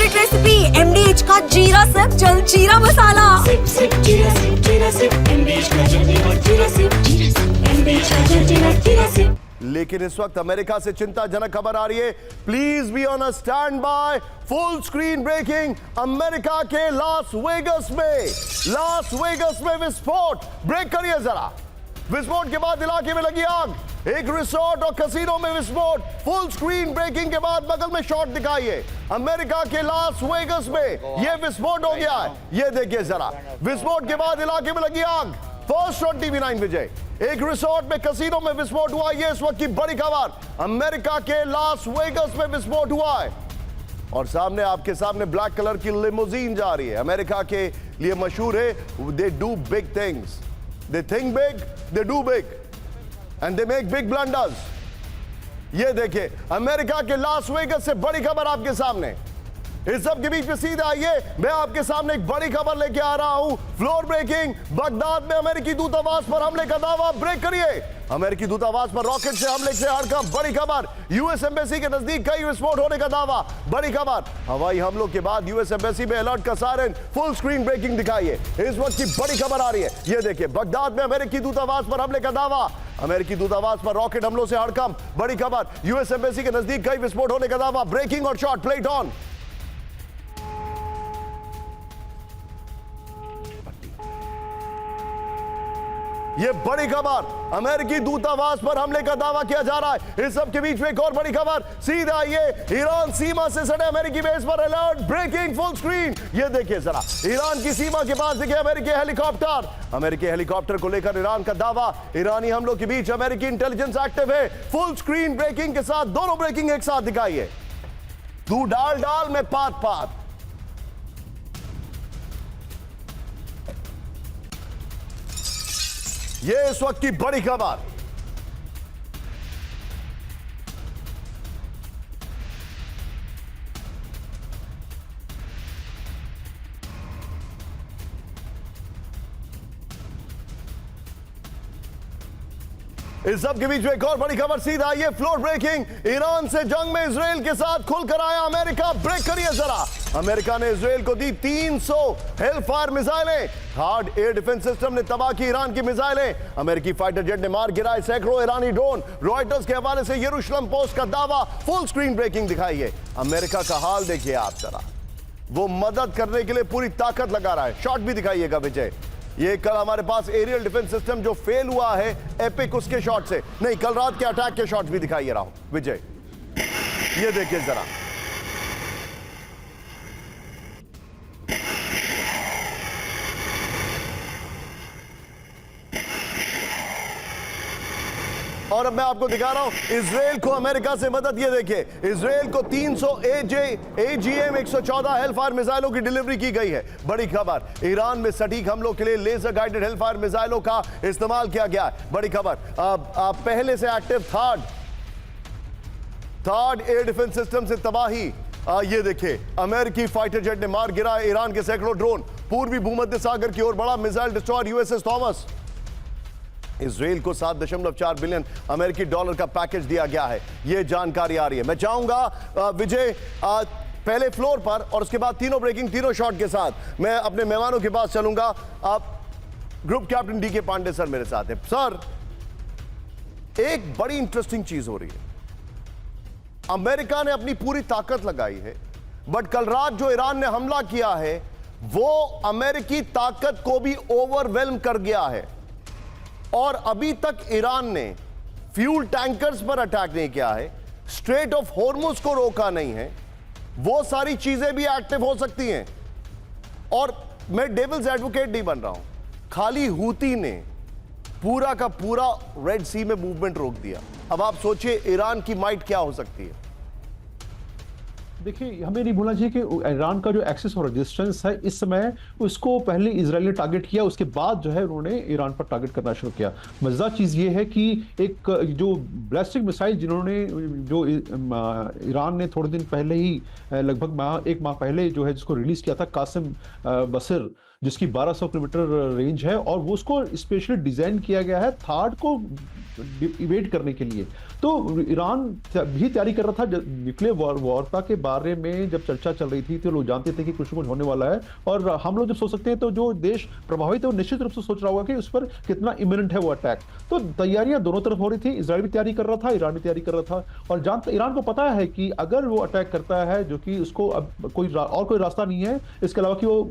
Favourite recipe MDH का जीरा SIP जल जीरा मसाला। सिप सिप जीरा सिप MDH का जल्दी और जीरा सिप MDH का जल्दी और जीरा सिप। लेकिन इस वक्त अमेरिका से चिंताजनक खबर आ रही है। Please be on a stand by. Full screen breaking. America के लास वेगस में विस्फोट। ब्रेक करिए जरा। विस्फोट के बाद इलाके में लगी आग। एक रिसोर्ट और कैसीनो में विस्फोट। फुल स्क्रीन ब्रेकिंग के बाद बगल में शॉट दिखाइए। अमेरिका के लास वेगस में यह विस्फोट हो गया है। यह देखिए जरा। विस्फोट के बाद इलाके में लगी आग। फर्स्ट ऑन TV9 विजय। एक रिसोर्ट में कैसीनो में विस्फोट हुआ। यह इस वक्त की बड़ी खबर। अमेरिका के लास वेगस में विस्फोट हुआ है और सामने आपके सामने ब्लैक कलर की लिमोजीन जा रही है। अमेरिका के लिए मशहूर है, they do big things, they think big, they do big and they make big blunders. ये देखिए अमेरिका के लास वेगस से बड़ी खबर आपके सामने। इस सब के बीच में सीधे आइए, मैं आपके सामने एक बड़ी खबर लेके आ रहा हूं। Floor breaking. बगदाद में अमेरिकी दूतावास पर हमले का दावा। ब्रेक करिए। अमेरिकी दूतावास पर रॉकेट से हमले से हड़कंप। बड़ी खबर। यूएस एम्बेसी के नजदीक कई विस्फोट होने का दावा। बड़ी खबर। हवाई हमलों के बाद यूएस एम्बेसी में अलर्ट का सायरन। फुल स्क्रीन ब्रेकिंग दिखाइए। इस वक्त की बड़ी खबर आ रही है। यह देखिए बगदाद में अमेरिकी दूतावास पर हमले का दावा। अमेरिकी दूतावास पर रॉकेट हमलों से हड़कंप। बड़ी खबर। यूएस एम्बेसी के नजदीक कई विस्फोट होने का दावा। ब्रेकिंग और शॉट प्लेट ऑन। यह बड़ी खबर। अमेरिकी दूतावास पर हमले का दावा किया जा रहा है। इस सब के बीच में एक और बड़ी खबर। सीधे आइए। ईरान सीमा से सटे अमेरिकी बेस पर अलर्ट। Breaking full screen. यह देखिए जरा। ईरान की सीमा के पास देखिए अमेरिकी हेलीकॉप्टर। अमेरिकी हेलीकॉप्टर को लेकर ईरान का दावा। ईरानी हमलों के बीच अमेरिकी इंटेलिजेंस एक्टिव है। फुल स्क्रीन ब्रेकिंग के साथ दोनों ब्रेकिंग एक साथ दिखाइए। तू डाल में पात। यह इस वक्त की बड़ी खबर। इस सब के बीच में एक और बड़ी खबर। सीधा आइए। Floor breaking. ईरान से जंग में इजराइल के साथ खुलकर आया अमेरिका। ब्रेक करिए जरा। अमेरिका ने इजराइल को दी 300 हेलफायर मिसाइलें। हार्ड एयर डिफेंस सिस्टम ने तबाह की ईरान की मिसाइलें। अमेरिकी फाइटर जेट ने मार गिराए सैकड़ों ईरानी ड्रोन। रॉयटर्स के हवाले से यरूशलेम पोस्ट का दावा। फुल स्क्रीन ब्रेकिंग दिखाइए। अमेरिका का हाल देखिए आप जरा। वो मदद करने के लिए पूरी ताकत लगा रहा है। शॉट भी दिखाइएगा विजय। ये कल हमारे पास एरियल डिफेंस सिस्टम जो फेल हुआ है एपिक, उसके शॉट से नहीं, कल रात के अटैक के शॉट्स भी दिखाइए रहा हूं विजय। ये देखिए जरा। और अब मैं आपको दिखा रहा हूं इजराइल को अमेरिका से मदद। ये देखिए इजराइल को 300 AGM 114 हेलफायर मिसाइलों की डिलीवरी की गई है। बड़ी खबर। ईरान में सटीक हमलों के लिए लेजर गाइडेड हेलफायर मिसाइलों का इस्तेमाल किया गया है। बड़ी खबर। पहले से active third air defence system से तबाही। ये देखिए अमेरिकी फाइटर जेट ने मार गिराए ईरान के सैकड़ों ड्रोन। पूर्वी भूमध्य सागर की ओर बड़ा missile destroyer USS Thomas. Israel को 7.4 बिलियन अमेरिकी डॉलर का पैकेज दिया गया है। यह जानकारी आ रही है। मैं चाहूंगा विजय पहले फ्लोर पर और उसके बाद तीनों ब्रेकिंग तीनों शॉट के साथ मैं अपने मेहमानों के पास चलूंगा। आप group captain DK Pandey sir मेरे साथ है। सर एक बड़ी इंटरेस्टिंग चीज हो रही है। अमेरिका ने अपनी पूरी ताकत लगाई है बट कल रात जो ईरान ने हमला किया है वो अमेरिकी ताकत को भी ओवरवेल्म कर गया है और अभी तक ईरान ने फ्यूल टैंकर्स पर अटैक नहीं किया है, स्ट्रेट ऑफ हॉर्मुज को रोका नहीं है। वो सारी चीजें भी एक्टिव हो सकती हैं और मैं डेविल्स एडवोकेट नहीं बन रहा हूं। खाली हूती ने पूरा का पूरा रेड सी में मूवमेंट रोक दिया। अब आप सोचिए ईरान की माइट क्या हो सकती है। देखिए हमें नहीं भूलना चाहिए कि ईरान का जो एक्सेस और रेजिस्टेंस है इस समय उसको पहले इजराइल ने टारगेट किया, उसके बाद जो है उन्होंने ईरान पर टारगेट करना शुरू किया। मजेदार चीज़ ये है कि एक जो बैलिस्टिक मिसाइल जिन्होंने जो ईरान ने थोड़े दिन पहले ही लगभग एक माह पहले जो है जिसको रिलीज किया था कासिम बसर जिसकी 1200 किलोमीटर रेंज है, और वो उसको स्पेशली डिजाइन किया गया है थार्ड को इवेट करने के लिए। तो ईरान भी तैयारी कर रहा था। न्यूक्लियर वार्ता के बारे में जब चर्चा चल रही थी तो लोग जानते थे कि कुछ न कुछ होने वाला है, और हम लोग जब सोच सकते हैं तो जो देश प्रभावित है वो निश्चित रूप से सोच रहा होगा कि उस पर कितना इमिनेंट है वो अटैक। तो तैयारियां दोनों तरफ हो रही थी, इजराइल भी तैयारी कर रहा था, ईरान भी तैयारी कर रहा था, और ईरान को पता है कि अगर वो अटैक करता है, जो कि उसको अब कोई रास्ता नहीं है इसके अलावा कि वो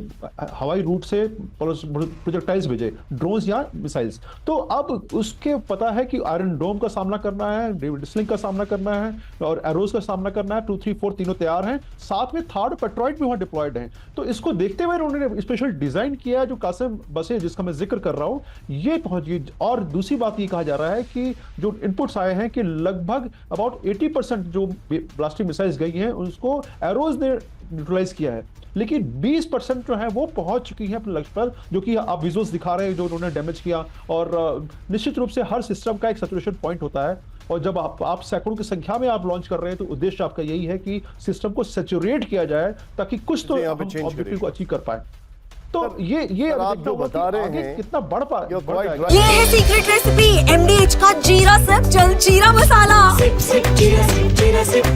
हवाई रूट से प्रोजेक्टाइल्स भेजे, ड्रोन्स या मिसाइल्स, तो अब उसके पता है कि आयरन डोम का सामना करना है, डेविड स्लिंग का सामना करना है और एरोज का सामना करना है। 2, 3, 4 तीनों तैयार हैं, साथ में थर्ड पेट्रॉइड भी वहां डिप्लॉयड हैं। तो इसको देखते हुए उन्होंने स्पेशल डिजाइन किया है जो कासिम बसें जिसका मैं जिक्र कर रहा हूं, ये पहुंच गई। और दूसरी बात ये कहा जा रहा है कि जो इनपुट्स आए हैं कि लगभग अबाउट 80% जो ब्लास्टिंग मिसाइल्स गई हैं उसको एरोज ने न्यूट्रलाइज किया है, लेकिन 20% जो है वो पहुंच चुकी है अपने लक्ष्य पर, जो कि आप विजुअल्स दिखा रहे हैं जो उन्होंने डैमेज किया। और निश्चित रूप से हर सिस्टम का एक सैचुरेशन पॉइंट होता है, और जब आप सैकड़ों की संख्या में आप लॉन्च कर रहे हैं तो उद्देश्य आपका यही है कि सिस्टम को सैचुरेट किया जाए ताकि कुछ तो ऑब्जेक्टिव को अचीव कर पाए। तो ये आप जो बता रहे हैं कितना बढ़ जाएगा। ये है सीक्रेट रेसिपी MDH का जीरा सिर्फ जलजीरा मसाला। Sip, sip, jeera sip,